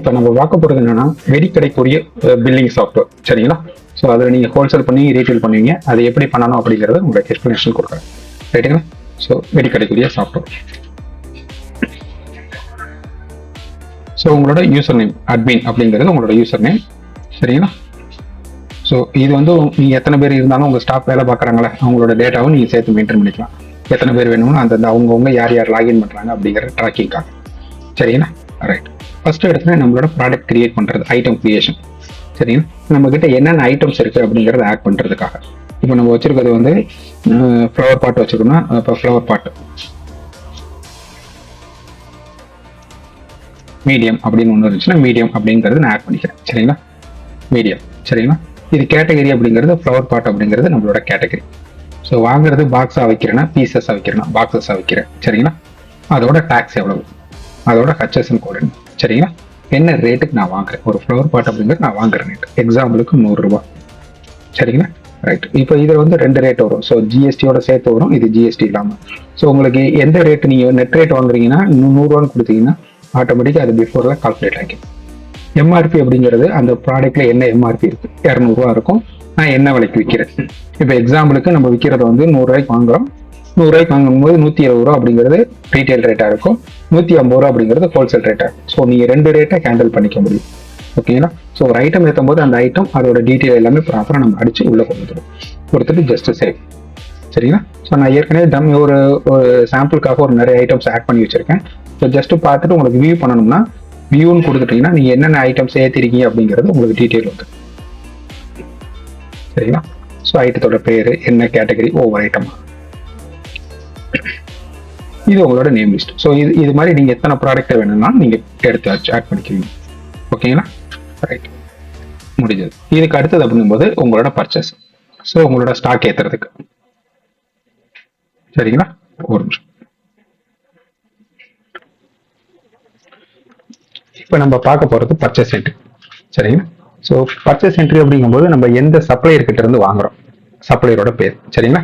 இப்போ நம்ம பார்க்க போகிறது என்னன்னா வெடி கிடைக்கக்கூடிய பில்லிங் சாஃப்ட்வேர். சரிங்களா? ஸோ அதில் நீங்கள் ஹோல்சேல் பண்ணி ரீட்டைல் பண்ணுவீங்க. அதை எப்படி பண்ணணும் அப்படிங்கிறத உங்களுக்கு எக்ஸ்பிளனேஷன் கொடுக்குறேன். ரைட்டுங்களா? ஸோ வெடி கிடைக்கக்கூடிய சாஃப்ட்வேர். ஸோ உங்களோட யூசர் நேம் அட்மின் அப்படிங்கிறது உங்களோட யூசர் நேம். சரிங்களா? ஸோ இது வந்து நீங்கள் எத்தனை பேர் இருந்தாலும் உங்கள் ஸ்டாஃப் வேலை பார்க்குறாங்களே அவங்களோட டேட்டாவும் நீங்கள் சேர்த்து மெயின்டைன் பண்ணிக்கலாம். எத்தனை பேர் வேணும்னு அந்தந்த அவங்கவுங்க யார் யார் லாகின் பண்ணுறாங்க அப்படிங்கிற ட்ராக்கிங்காக. சரிங்களா? ரைட். ஃபர்ஸ்ட் இடத்துல நம்மளோட ப்ராடக்ட் கிரியேட் பண்ணுறது, ஐட்டம் கிரியேஷன். சரிங்களா? நம்ம கிட்ட என்னென்ன ஐட்டம்ஸ் இருக்குது அப்படிங்கிறத ஆட் பண்ணுறதுக்காக. இப்போ நம்ம வச்சிருக்கிறது வந்து ஃப்ளவர் பாட் வச்சுருக்கோம்னா இப்போ ஃப்ளவர் பாட் மீடியம் அப்படின்னு ஒன்று இருந்துச்சுன்னா மீடியம் அப்படிங்கிறது நான் ஆட் பண்ணிக்கிறேன். சரிங்களா? மீடியம். சரிங்களா? இது கேட்டகரி அப்படிங்கிறது ஃப்ளவர் பாட் அப்படிங்கிறது நம்மளோட கேட்டகரி. ஸோ வாங்குறது பாக்ஸாக வைக்கிறேன்னா பீசஸாக வைக்கிறேன்னா பாக்ஸஸாக வைக்கிறேன். சரிங்களா? அதோட டேக்ஸ் எவ்வளவு, அதோட ஹச்எஸ்என் கோட் என்ன. சரிங்களா? என்ன ரேட்டுக்கு நான் வாங்குறேன், ஒரு ஃப்ளவர் பாட் அப்படிங்கிறது நான் வாங்குற ரேட் எக்ஸாம்பிளுக்கு 100 ரூபா. சரிங்களா? ரைட். இப்போ இதில் வந்து 2 ரேட் வரும். ஸோ ஜிஎஸ்டியோட சேர்த்து வரும், இது ஜிஎஸ்டி இல்லாமல். ஸோ உங்களுக்கு எந்த ரேட்டு நீங்கள் நெட் ரேட் வாங்குறீங்கன்னா 100 கொடுத்தீங்கன்னா ஆட்டோமேட்டிக்காக அது பிஃபோரில் கால்குலேட் ஆகிக்கும். எம்ஆர்பி அப்படிங்கிறது அந்த ப்ராடக்ட்ல என்ன எம்ஆர்பி இருக்கு, 200 ரூபா இருக்கும். நான் என்ன விலைக்கு விற்கிறேன். இப்போ எக்ஸாம்பிளுக்கு நம்ம விற்கிறத வந்து 100 ரூபாய்க்கு வாங்குறோம். 100 ரூபாய்க்கு வாங்கும்போது 120 ரூபா அப்படிங்கிறது ரீட்டைல் ரேட்டா இருக்கும், 150 ரூபா அப்படிங்கிறது ஹோல்சேல் ரேட்டா இருக்கும். ஸோ நீங்க 2 ரேட்டை ஹேண்டில் பண்ணிக்க முடியும். ஓகேங்களா? ஸோ ஒரு ஐட்டம் ஏற்றும் போது அந்த ஐட்டம் அதோட டீட்டெயில் எல்லாமே ப்ராப்பராக நம்ம அடிச்சு உள்ள கொடுத்துட்டு ஜஸ்ட் சேவ். சரிங்களா? ஸோ நான் ஏற்கனவே ஒரு சாம்பிளுக்காக ஒரு நிறைய ஐட்டம்ஸ் ஆட் பண்ணி வச்சிருக்கேன். ஸோ ஜஸ்ட் பார்த்துட்டு உங்களுக்கு வியூ பண்ணணும்னா வியூன்னு கொடுத்துட்டீங்கன்னா நீங்க என்னென்ன ஐட்டம்ஸ் ஏற்றிருக்கீங்க அப்படிங்கிறது உங்களுக்கு டீட்டெயில் வந்து. சரிங்களா? ஸோ ஐட்டத்தோட பேரு என்ன கேட்டகரி ஒவ்வொரு ஐட்டமா, இது உங்களோட நேம் லிஸ்ட். ஸோ இது மாதிரி நீங்க எத்தனை ப்ராடக்ட் வேணும்னா நீங்க எடுத்து ஆட் பண்ணிக்கிறீங்க. ஓகேங்களா? ரைட். முடிஞ்சது. இதுக்கு அடுத்தது அப்படிங்கும்போது உங்களோட பர்ச்சேஸ். ஸோ உங்களோட ஸ்டாக் ஏத்துறதுக்கு. சரிங்களா? ஒரு நிமிஷம். இப்போ நம்ம பார்க்க போறது பர்ச்சேஸ் என்ட்ரி. சரிங்களா? ஸோ பர்ச்சேஸ் என்ட்ரி அப்படிங்கும்போது நம்ம எந்த சப்ளையர் கிட்ட இருந்து வாங்குறோம், சப்ளையரோட பேர். சரிங்களா?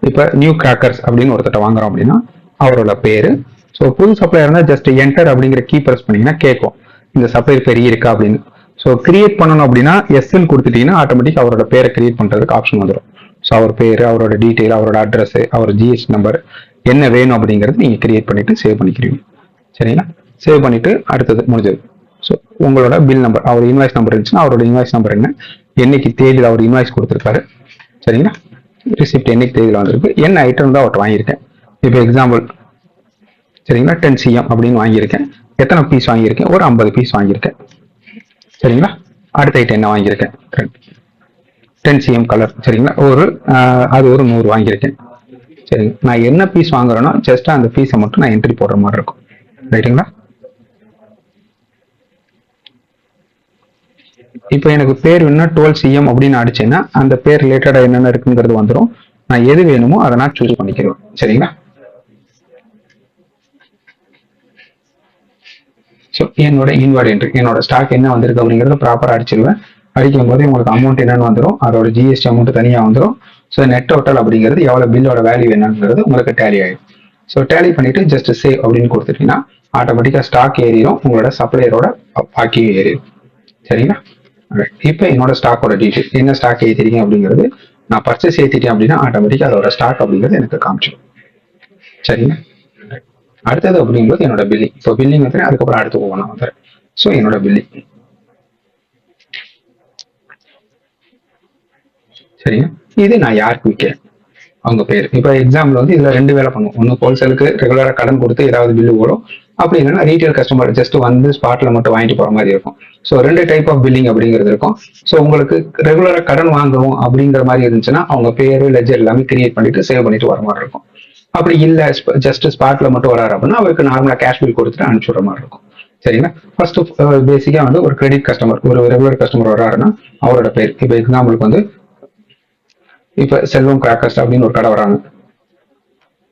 இப்போ நியூ கிராக்கர்ஸ் அப்படின்னு ஒருத்தட்ட வாங்குறோம் அப்படின்னா அவரோட பேரு. ஸோ புது சப்ளையர் இருந்தால் ஜஸ்ட் என்டர் அப்படிங்கிற கீ பிரஸ் பண்ணீங்கன்னா கேட்கும் இந்த சப்ளையர் பேர் இருக்கா அப்படின்னு. ஸோ கிரியேட் பண்ணணும் அப்படின்னா எஸ்எல் கொடுத்துட்டீங்கன்னா ஆட்டோமேட்டிக் அவரோட பேரை கிரியேட் பண்றதுக்கு ஆப்ஷன் வந்துடும். ஸோ அவர் பேர், அவரோட டீட்டெயில், அவரோட அட்ரஸ், அவர் ஜிஎஸ்டி நம்பர் என்ன வேணும் அப்படிங்கிறது நீங்க கிரியேட் பண்ணிட்டு சேவ் பண்ணிக்கிறீங்க. சரிங்களா? சேவ் பண்ணிட்டு அடுத்தது முடிஞ்சது. ஸோ உங்களோட பில் நம்பர், அவர் இன்வாய்ஸ் நம்பர் இருந்துச்சுன்னா அவரோட இன்வாய்ஸ் நம்பர் என்ன, என்னைக்கு தேதியில் அவர் இன்வாய்ஸ் கொடுத்துருக்காரு. சரிங்களா? ரிசிப்ட் என்னைக்கு தேதியில் வந்திருக்கு, என்ன ஐட்டம் தான் அவர்கிட்ட வாங்கியிருக்கேன். இப்போ எக்ஸாம்பிள் சரிங்களா 10 CM அப்படின்னு வாங்கியிருக்கேன். எத்தனை பீஸ் வாங்கியிருக்கேன், ஒரு 50 பீஸ் வாங்கியிருக்கேன். சரிங்களா? அடுத்த ஐட்டம் என்ன வாங்கியிருக்கேன், 10 CM கலர். சரிங்களா? அது ஒரு 100 வாங்கியிருக்கேன். சரிங்க. நான் என்ன பீஸ் வாங்குறேன்னா ஜஸ்ட் அந்த பீஸை மட்டும் நான் என்ட்ரி போடுற மாதிரி இருக்கும். ரைட்டுங்களா? இப்போ எனக்கு பேர் வேணும்னா 12 CM அப்படின்னு அடிச்சேன்னா அந்த பேர் ரிலேட்டடா என்னென்ன இருக்குங்கிறது வந்துடும். நான் எது வேணுமோ அதை நான் சூஸ் பண்ணிக்கிறேன். சரிங்களா? ஸோ என்னோட இன்வார்ட் என்ட்ரி, என்னோட ஸ்டாக் என்ன வந்திருக்கு அப்படிங்கிறத ப்ராப்பராக அடிச்சிருவேன். அடிக்கும் போது உங்களுக்கு அமௌண்ட் என்னன்னு வந்துடும், அதோட ஜிஎஸ்டி அமௌண்ட் தனியாக வந்துடும். ஸோ நெட் டோட்டல் அப்படிங்கிறது எவ்வளோ பில்லோட வேல்யூ என்னங்கிறது உங்களுக்கு டேலி ஆகிடும். ஸோ டேலி பண்ணிட்டு ஜஸ்ட் சேவ் அப்படின்னு கொடுத்துட்டீங்கன்னா ஆட்டோமேட்டிக்காக ஸ்டாக் ஏறிடும், உங்களோட சப்ளையரோட பாக்கியும் ஏறிடும். சரிங்களா? இப்போ என்னோட ஸ்டாக்கோட டீட்டெயில், என்ன ஸ்டாக் ஏற்றிருக்கீங்க அப்படிங்கிறது நான் பர்ச்சேஸ் ஏற்றிட்டேன் அப்படின்னா ஆட்டோமேட்டிக்காக அதோட ஸ்டாக் அப்படிங்கிறது எனக்கு காமிச்சிடும். சரிங்களா? அடுத்தது அப்படிங்கிறது என்னோட பில்லிங். இப்போ பில்லிங் வந்து அதுக்கப்புறம் அடுத்து ஒவ்வொன்றா வந்துடுறேன். ஸோ என்னோட பில்லிங். சரிங்க. இது நான் யாருக்கு விற்கிறேன், அவங்க பேர். இப்போ எக்ஸாம்பிள் வந்து இதுல 2 வேலை பண்ணுவோம். ஒன்று ஹோல்சேலுக்கு ரெகுலராக கடன் கொடுத்து ஏதாவது பில்லு போடும், அப்படி இல்லைன்னா ரீட்டைல் கஸ்டமர் ஜஸ்ட் வந்து ஸ்பாட்ல மட்டும் வாங்கிட்டு போற மாதிரி இருக்கும். ஸோ 2 டைப் ஆஃப் பில்லிங் அப்படிங்கிறது இருக்கும். ஸோ உங்களுக்கு ரெகுலராக கடன் வாங்குவோம் அப்படிங்கிற மாதிரி இருந்துச்சுன்னா அவங்க பேரு லெஜர் எல்லாமே கிரியேட் பண்ணிட்டு சேவ் பண்ணிட்டு வர மாதிரி இருக்கும். அப்படி இல்லை ஜஸ்ட் ஸ்பாட்ல மட்டும் வராரு அப்படின்னா அவருக்கு நார்மலா கேஷ் பில் கொடுத்துட்டு அனுப்பிச்சுடுற மாதிரி இருக்கும். சரிங்களா? ஃபர்ஸ்ட் பேசிக்கா வந்து ஒரு கிரெடிட் கஸ்டமர், ஒரு ரெகுலர் கஸ்டமர் வராருன்னா அவரோட பேர். இப்போ எக்ஸாம்பிளுக்கு வந்து இப்ப செல்வம் கிராக்கர்ஸ் அப்படின்னு ஒரு கடை வராங்க.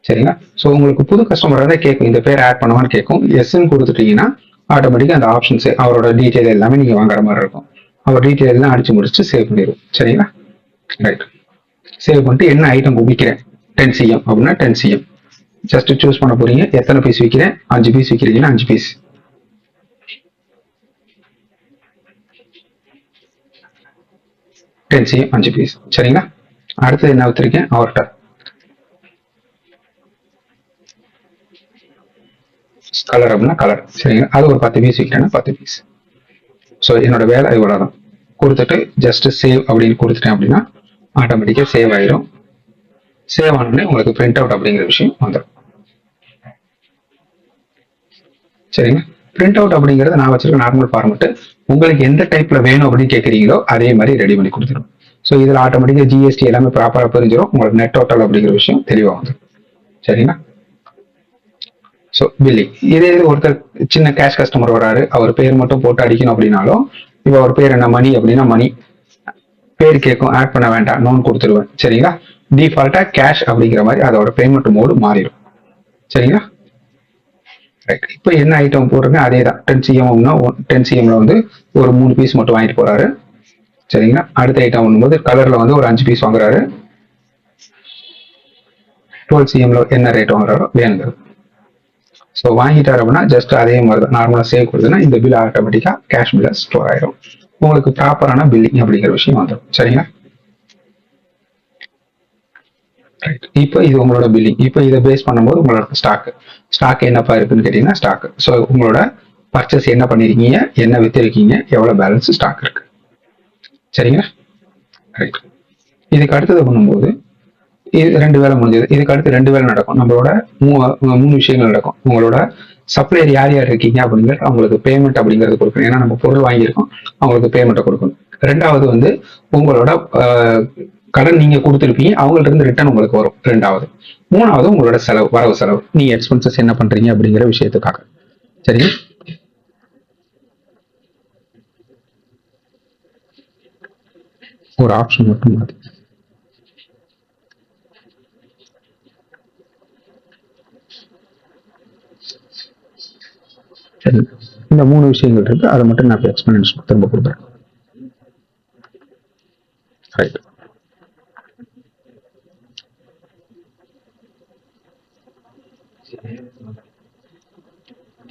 சரிங்களா? ஸோ உங்களுக்கு புது கஸ்டமர் தான் கேட்கும், இந்த பேர் ஆட் பண்ணுவான்னு கேட்கும். எஸ்ன்னு கொடுத்துட்டீங்கன்னா ஆட்டோமேட்டிக்கா அந்த ஆப்ஷன்ஸ் அவரோட டீட்டெயில் எல்லாமே நீங்க வாங்குற மாதிரி இருக்கும். அவர் டீட்டெயில் எல்லாம் அடிச்சு முடிச்சு சேவ் பண்ணிடும். சரிங்களா? ரைட். சேவ் பண்ணிட்டு என்ன ஐட்டம் விற்கிறேன், 10 CM அப்படின்னா 10 CM ஜஸ்ட் சூஸ் பண்ண போறீங்க. எத்தனை பீஸ் விற்கிறேன், 5 பீஸ் விற்கிறீங்கன்னா 5 பீஸ். 10 cm 5 piece. சரிங்களா? அடுத்து என்ன வச்சிருக்கேன் அவர்கிட்ட கலர் அப்படின்னா கலர். சரிங்களா? அது ஒரு 10 பீஸ் வைக்கிறேன்னா 10 பீஸ். ஸோ என்னோட வேலை இவ்வளவுதான். கொடுத்துட்டு ஜஸ்ட் சேவ் அப்படின்னு கொடுத்துட்டேன் அப்படின்னா ஆட்டோமேட்டிக்கா சேவ் ஆயிரும். சேவ் ஆனோடனே உங்களுக்கு பிரிண்ட் அவுட் அப்படிங்கிற விஷயம் வந்துடும். சரிங்களா? பிரிண்ட் அவுட் அப்படிங்கிறது நான் வச்சிருக்க நார்மல் ஃபார்மெட். உங்களுக்கு எந்த டைப்ல வேணும் அப்படின்னு கேட்குறீங்களோ அதே மாதிரி ரெடி பண்ணி கொடுத்துரும். ஸோ இதில் ஆட்டோமேட்டிக்கா ஜிஎஸ்டி எல்லாமே ப்ராப்பராக புரிஞ்சிடும். உங்களுக்கு நெட் டோட்டல் அப்படிங்கிற விஷயம் தெளிவாக வந்துடும். சரிங்களா? ஸோ பில்லிங் இதே ஒருத்தர் சின்ன கேஷ் கஸ்டமர் வராரு, அவர் பேர் மட்டும் போட்டு அடிக்கணும் அப்படின்னாலும், இப்போ அவர் பேர் என்ன மணி அப்படின்னா மணி பேர் கேட்கும், ஆட் பண்ண வேண்டாம், நோன் கொடுத்துருவேன். சரிங்களா? டிஃபால்ட்டா கேஷ் அப்படிங்கிற மாதிரி அதோட பேமெண்ட் மோடு மாறிடும். சரிங்களா? ரைட். இப்போ என்ன ஐட்டம் போடுறேங்க அதே தான். 10 cmனா 10 cmல வந்து ஒரு 3 பீஸ் மட்டும் வாங்கிட்டு போறாரு. சரிங்களா? அடுத்த ஐட்டம் பண்ணும்போது கலர்ல வந்து ஒரு 5 பீஸ் வாங்குறாரு. 12 cmல என்ன ரேட் வாங்குறாரோ வேணுங்கிறது. ஸோ வாங்கிட்டாரு அப்படின்னா ஜஸ்ட் அதே மாதிரி தான் நார்மலாக சேவ் கொடுத்ததுன்னா இந்த பில் ஆட்டோமேட்டிக்காக கேஷ் பில்ல ஸ்டோர் ஆயிரும். உங்களுக்கு ப்ராப்பரான பில்லிங் அப்படிங்கிற விஷயம் வந்துடும். சரிங்களா? ரைட். இப்போ இது உங்களோட பில்லிங். இப்போ இதை பேஸ் பண்ணும்போது உங்களோட ஸ்டாக் என்னப்பா இருக்குன்னு கேட்டீங்கன்னா ஸ்டாக். ஸோ உங்களோட பர்ச்சேஸ் என்ன பண்ணிருக்கீங்க, என்ன வித்திருக்கீங்க, எவ்வளவு பேலன்ஸ் ஸ்டாக் இருக்கு. சரிங்களா? ரைட். இதுக்கு அடுத்தது பண்ணும்போது இது 2 வேலை முடிஞ்சது. இதுக்கு அடுத்து 2 வேலை நடக்கும். நம்மளோட 3 விஷயங்கள் நடக்கும். உங்களோட சப்ளையர் யார் யார் இருக்கீங்க அப்படிங்கிறது அவங்களுக்கு பேமெண்ட் அப்படிங்கிறது கொடுக்கணும். ஏன்னா நம்ம பொருள் வாங்கியிருக்கோம், அவங்களுக்கு பேமெண்ட்டை கொடுக்கணும். 2வது வந்து உங்களோட கடன் நீங்க கொடுத்துருப்பீங்க, அவங்கள்ட்ட இருந்து ரிட்டர்ன் உங்களுக்கு வரும் 2வது. 3வது உங்களோட செலவு, வரவு செலவு, நீங்க எக்ஸ்பென்சஸ் என்ன பண்றீங்க அப்படிங்கிற விஷயத்துக்காக. சரி, ஒரு ஆப்ஷன் மட்டும் மாத்தி. சரி, இந்த 3 விஷயங்கள் இருக்கு, அதை மட்டும் நான் எக்ஸ்பிளனேஷன் திரும்ப கொடுக்குறேன். ரைட்.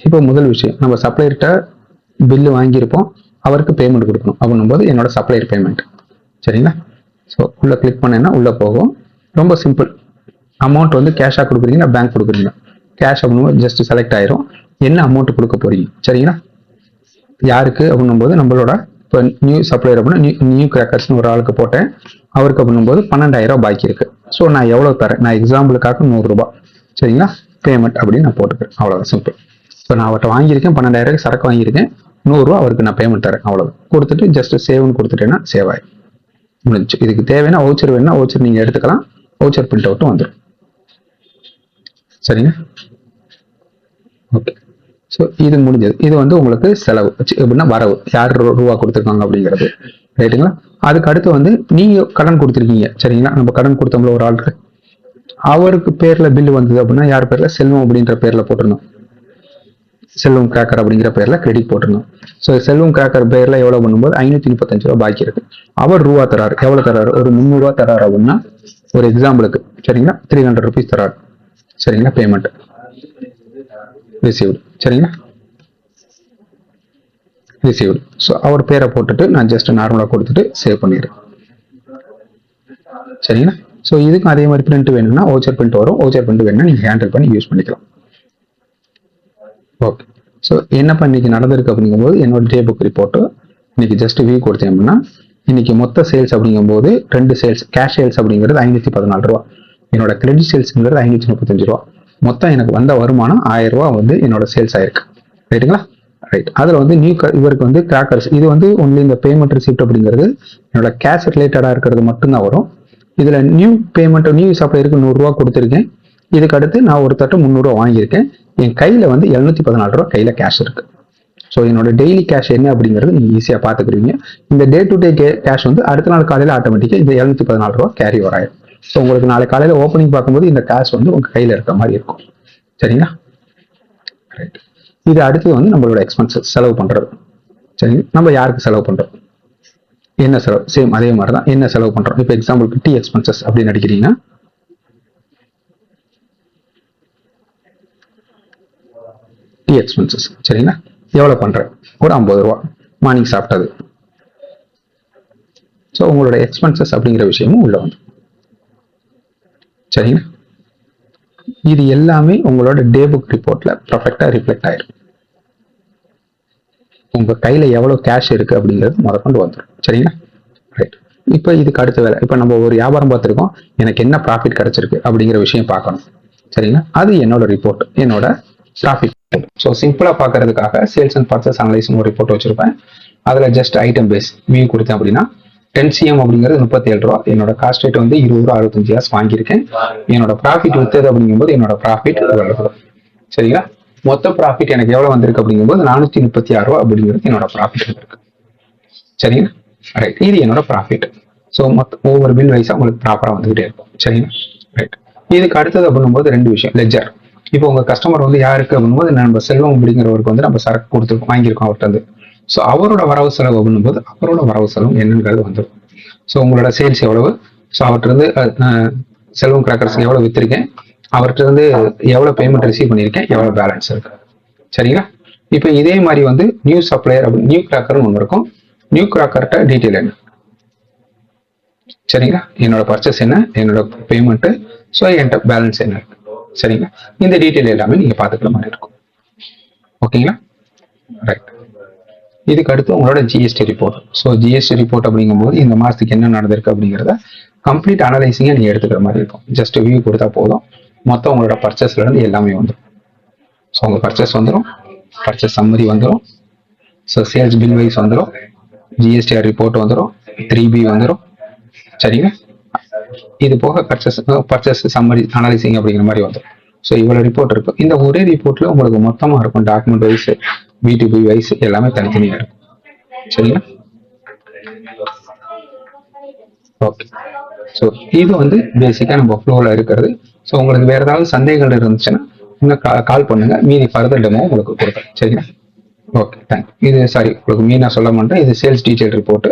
இப்போ முதல் விஷயம், நம்ம சப்ளையர்கிட்ட பில்லு வாங்கியிருப்போம், அவருக்கு பேமெண்ட் கொடுக்கணும் அப்படின்னும் போது என்னோட சப்ளையர் பேமெண்ட். சரிங்களா? ஸோ உள்ள கிளிக் பண்ணேன்னா உள்ள போகும். ரொம்ப சிம்பிள். அமௌண்ட் வந்து கேஷாக கொடுக்குறீங்க, பேங்க் கொடுக்குறீங்க. கேஷ் அப்படின்னும் ஜஸ்ட் செலக்ட் ஆயிரும், என்ன அமௌண்ட் கொடுக்க போறீங்க. சரிங்களா? யாருக்கு அப்படின்னும் போது நம்மளோட இப்போ நியூ சப்ளையர் அப்படின்னா நியூ கிராக்கர்ஸ்னு ஒரு ஆளுக்கு போட்டேன், அவருக்கு அப்படின்னும் போது 12,000 பாக்கி இருக்கு. ஸோ நான் எவ்வளோ தரேன், நான் எக்ஸாம்பிளுக்காக 100 ரூபாய். சரிங்களா? பேமெண்ட் அப்படின்னு நான் போட்டுக்கிறேன். அவ்வளோதான், சிம்பிள். ஸோ நான் அவர்கிட்ட வாங்கியிருக்கேன், 12,000 சரக்கு வாங்கியிருக்கேன், 100 ரூபா அவருக்கு நான் பேமெண்ட் தரேன். அவ்வளோதான். கொடுத்துட்டு ஜஸ்ட் சேவ்னு கொடுத்துட்டேன்னா சேவ் ஆயிடும், முடிஞ்சு. இதுக்கு தேவைன்னா வவுச்சர் வேணும்னா வவுச்சர் நீங்க எடுத்துக்கலாம், வவுச்சர் பிரிண்ட் அவுட்டும் வந்துடும். சரிங்க, ஓகே. ஸோ இது முடிஞ்சது. இது வந்து உங்களுக்கு செலவு எப்படின்னா வரவு, யார் ரூபா கொடுத்துருக்காங்க அப்படிங்கிறது. ரைட்டுங்களா? அதுக்கு அடுத்து வந்து நீங்க கடன் கொடுத்துருக்கீங்க. சரிங்களா? நம்ம கடன் கொடுத்தோம்ல ஒரு ஆளுக்கு, அவருக்கு பேர்ல பில்லு வந்தது அப்படின்னா யார் பேர்ல, செல்வம் அப்படின்ற பேர்ல போட்டிருந்தோம். செல்வம் கிராக்கர் அப்படிங்கிற பேர்ல கிரெடிட் போட்டிருந்தோம். ஸோ செல்வம் கிராக்கர் பேர்ல எவ்வளவு பண்ணும்போது 535 ரூபாய் பாக்கி இருக்கு. அவர் ரூபா தராரு, எவ்வளவு தராரு, ஒரு 300 ரூபாய் தராரு அப்படின்னா ஒரு எக்ஸாம்பிளுக்கு. சரிங்களா? 300 ருபீஸ் தராரு. சரிங்களா? Payment received. சரிங்களா? ரிசீவ்டு. ஸோ அவர் பேரை போட்டுட்டு நான் ஜஸ்ட் நார்மலா கொடுத்துட்டு சேவ் பண்ணிடுறேன். சரிங்களா? ஸோ இதுக்கும் அதே மாதிரி பிரிண்ட் வேணும்னா வவுச்சர் பிரிண்ட் வரும், வவுச்சர் பிரிண்ட் வேணும்னா நீங்க ஹேண்டில் பண்ணி யூஸ் பண்ணிக்கலாம். ஓகே. ஸோ என்னப்பா இன்னைக்கு நடந்திருக்கு அப்படிங்கும்போது என்னோட டே புக் ரிப்போர்ட்டு இன்னைக்கு ஜஸ்ட் வியூ கொடுத்தேன் அப்படின்னா இன்னைக்கு மொத்த சேல்ஸ் அப்படிங்கும்போது 2 சேல்ஸ், கேஷ் சேல்ஸ் அப்படிங்கிறது 514 ரூபா, என்னோட கிரெடிட் சேல்ஸ்ங்கிறது 535 ரூபா. மொத்தம் எனக்கு வந்த வருமானம் 1000 ரூபா வந்து என்னோட சேல்ஸ் ஆயிருக்கு. ரைட்டுங்களா? ரைட். அதுல வந்து நியூ இவருக்கு வந்து கிராக்கர்ஸ், இது வந்து ஒன்லி இந்த பேமெண்ட் ரிசிப்ட் அப்படிங்கிறது என்னோட கேஷ் ரிலேட்டடா இருக்கிறது மட்டும்தான் வரும். இதுல நியூ பேமெண்ட், நியூ சப்ளையருக்கு 100 ரூபா கொடுத்துருக்கேன். இதுக்கு அடுத்து நான் ஒரு தட்டு 300 ரூபா வாங்கியிருக்கேன். என் கையில வந்து 714 ரூபா கையில கேஷ் இருக்கு. ஸோ என்னோட டெய்லி கேஷ் என்ன அப்படிங்கிறது நீங்க ஈஸியா பாத்துக்கிறீங்க. இந்த டே டு டே கேஷ் வந்து அடுத்த நாள் காலையில ஆட்டோமேட்டிக்கா இந்த 714 ரூபா கேரி ஓவர் ஆயிடும். ஸோ உங்களுக்கு நாளை காலையில ஓப்பனிங் பார்க்கும்போது இந்த கேஷ் வந்து உங்க கையில இருக்க மாதிரி இருக்கும். சரிங்களா? ரைட். இது அடுத்து வந்து நம்மளோட எக்ஸ்பென்சஸ், செலவு பண்றது. சரி, நம்ம யாருக்கு செலவு பண்றோம், என்ன செலவு, சேம் அதே மாதிரி தான் என்ன செலவு பண்றோம். இப்போ எக்ஸாம்பிளுக்கு டீ எக்ஸ்பென்சஸ் அப்படின்னு அடிக்கிறீங்கன்னா டீ எக்ஸ்பென்சஸ். சரிங்களா? எவ்வளவு பண்றேன், ஒரு 50 ரூபா மார்னிங் சாப்பிட்டது. ஸோ ஸோ உங்களோட எக்ஸ்பென்சஸ் அப்படிங்கிற விஷயமும் உள்ள வந்து சரிங்களா. இது எல்லாமே உங்களோட டே புக் ரிப்போர்ட்ல பர்ஃபெக்டா ரிஃப்ளெக்ட் ஆயிரும். உங்க கையில எவ்வளவு கேஷ் இருக்கு அப்படிங்கிறது முதற்கொண்டு வந்துடும். சரிங்களா. ரைட். இப்போ இதுக்கு அடுத்த வேலை, இப்போ நம்ம ஒரு வியாபாரம் பார்த்துருக்கோம், எனக்கு என்ன ப்ராஃபிட் கிடைச்சிருக்கு அப்படிங்கிற விஷயம் பார்க்கணும். சரிங்களா. அது என்னோட ரிப்போர்ட், என்னோட ப்ராஃபிட். ஸோ சிம்பிளா பார்க்கறதுக்காக சேல்ஸ் அண்ட் பர்ச்சேஸ் அனலைஸ் ஒரு ரிப்போர்ட் வச்சிருப்பேன். அதுல ஜஸ்ட் ஐட்டம் பேஸ் வியூ கொடுத்தேன் அப்படின்னா 10 CM அப்படிங்கிறது 37 ரூபா. என்னோட காஸ்ட் ரேட் வந்து 20 ரூபா 65 காசு வாங்கியிருக்கேன். என்னோட ப்ராஃபிட் வித்தது அப்படிங்கும்போது என்னோட ப்ராஃபிட் சரிங்களா. மொத்த ப்ராஃபிட் எனக்கு எவ்வளவு வந்திருக்கு அப்படிங்கும்போது 436 ரூபா அப்படிங்கிறது என்னோட ப்ராஃபிட் வந்திருக்கு. சரிங்களா. ரைட். இது என்னோட ப்ராஃபிட். ஸோ ஒவ்வொரு பில் வைஸா உங்களுக்கு ப்ராப்பரா வந்துகிட்டே இருக்கும். சரிங்களா. ரைட். இதுக்கு அடுத்தது அப்படிங்கும்போது 2 விஷயம். லெஜர். இப்போ உங்க கஸ்டமர் வந்து யாருக்கு அப்படிங்கும்போது நம்ம செல்வம் அப்படிங்கிறவருக்கு வந்து நம்ம சரக்கு கொடுத்துருக்கோம், வாங்கியிருக்கோம் அவர்கிட்ட வந்து. ஸோ அவரோட வரவு செலவு அப்படின்னும் போது அவரோட வரவு செலவு என்னங்கிறது வந்துடும். ஸோ உங்களோட சேல்ஸ் எவ்வளவு, ஸோ அவர்கிட்ட இருந்து செல்வம் கிராக்கர்ஸ் எவ்வளவு வித்திருக்கேன், அவர்கிட்ட இருந்து எவ்வளவு பேமெண்ட் ரிசீவ் பண்ணியிருக்கேன், எவ்வளவு பேலன்ஸ் இருக்கு. சரிங்களா. இப்போ இதே மாதிரி வந்து நியூ சப்ளையர் அப்படி நியூ கிராக்கர்னு ஒன்று இருக்கும். நியூ கிராக்கர்கிட்ட டீட்டெயில் என்ன, சரிங்களா, என்னோட பர்ச்சேஸ் என்ன, என்னோட பேமெண்ட், ஸோ என்கிட்ட பேலன்ஸ் என்ன இருக்கு. சரிங்களா. இந்த டீட்டெயில் எல்லாமே நீங்க பாத்துக்கிற மாதிரி இருக்கும். ஓகேங்களா. ரைட். இதுக்கு அடுத்து உங்களோட GST report. So GST report அப்படிங்கும்போது இந்த மாசத்துக்கு என்ன நடந்திருக்கு அப்படிங்கிறத கம்ப்ளீட் அனலைசிங்கா நீங்க எடுத்துக்கிற மாதிரி இருக்கும். ஜஸ்ட் வியூ கொடுத்தா போதும், மொத்தம் உங்களோட பர்ச்சேஸ்ல இருந்து எல்லாமே வந்துடும். ஸோ உங்க பர்ச்சேஸ் வந்துடும், பர்ச்சேஸ் சம்மரி வந்துடும், ஸோ சேல்ஸ் பில் வைஸ் வந்துடும், ஜிஎஸ்டிஆர் ரிப்போர்ட் வந்துடும், 3B வந்துடும். சரிங்களா. இது போக பர்ச்சேஸ் சம்மரி அனலைசிங் அப்படிங்கிற மாதிரி வந்துடும். ஸோ இவ்வளவு ரிப்போர்ட் இருக்கும். இந்த ஒரே ரிப்போர்ட்ல உங்களுக்கு மொத்தமா இருக்கும் டாக்குமெண்ட் வைஸ், B2B வைஸ் எல்லாமே தனித்தனியா இருக்கும். சரிங்களா. ஓகே. ஸோ இது வந்து பேசிக்கா நம்ம ஃப்ளோல இருக்கிறது. ஸோ உங்களுக்கு வேற ஏதாவது சந்தேகங்கள் இருந்துச்சுன்னா இன்னும் கால் பண்ணுங்க, மீதி ஃபர்தர் டெமோ உங்களுக்கு கொடுப்பேன். சரிங்களா. Okay, thank you. இது சாரி உங்களுக்கு மீனா சொல்ல மாட்டேன், இது சேல்ஸ் டீடைல் ரிப்போர்ட்.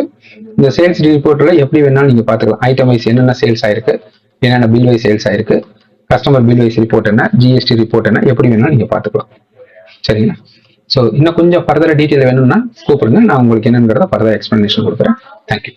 இந்த சேல்ஸ் ரிப்போர்ட்ல எப்படி வேணாலும் நீங்க பாத்துக்கலாம். ஐட்டம் வைஸ் என்னென்ன சேல்ஸ் ஆயிருக்கு, என்னென்ன பில் வைஸ் சேல்ஸ் ஆயிருக்கு, கஸ்டமர் பில் வைஸ் ரிப்போர்ட் என்ன, ஜிஎஸ்டி ரிப்போர்ட் என்ன, எப்படி வேணாலும் நீங்க பாத்துக்கலாம். சரிங்களா. ஸோ இன்னும் கொஞ்சம் ஃபர்தர் டீடைல் வேணும்னா கூப்பிடுங்க, நான் உங்களுக்கு என்னங்கிறத ஃபர்தர் எக்ஸ்பிளனேஷன் கொடுக்குறேன். தேங்க்யூ.